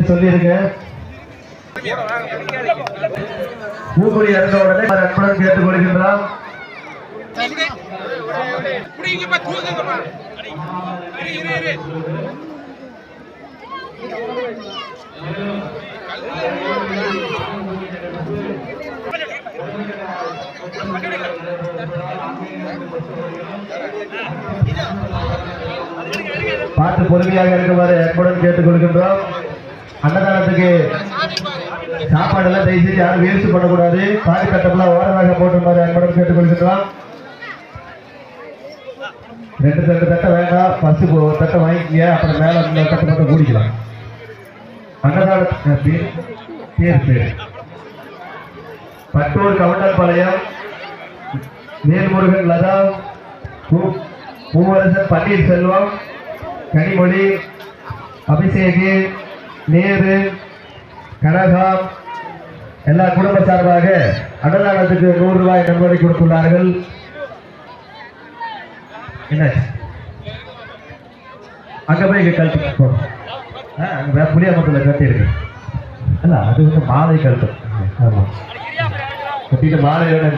சொல்லிருங்க. பூக்குடி இறந்த உடனே அன்புடன் கேட்டுக் கொள்கின்றான். பார்த்து பொறுமையாக இருக்குமாறு அன்புடன் கேட்டுக் கொள்கின்றோம். அன்னதானத்துக்கு சாப்பாடு எல்லாம் தயவு செய்து யாரும் வேஸ்ட் பண்ணக்கூடாது. பாதி கட்டப்பெல்லாம் ஓரமாக போட்டுமாறு அன்புடன் கேட்டுக் கொள்கின்றோம். 2 தட்டை வேண்டாம், ஃபர்ஸ்ட் ஒரு தட்டை வாங்கிக்கங்க, அப்புறம் மேல தட்டை மட்டும் கூடிக்கலாம். அன்னதான பேர் பட்டூர் கவுண்டர்பாளையம் வேல்முருகன், லதா, பூவரசன், பன்னீர்செல்வம், கனிமொழி, அபிஷேகி, நேரு, கனகா எல்லா குடும்ப சார்பாக அன்னதானத்துக்கு 100 ரூபாய் நன்கொடை கொடுத்துள்ளார்கள். என்ன அங்க போய் கழட்டி அங்க புளியாமத்துல கட்டி இருக்கு. அல்ல அது வந்து மாலை கழுத்து. ஆமா கட்டிட்டு மாலையோட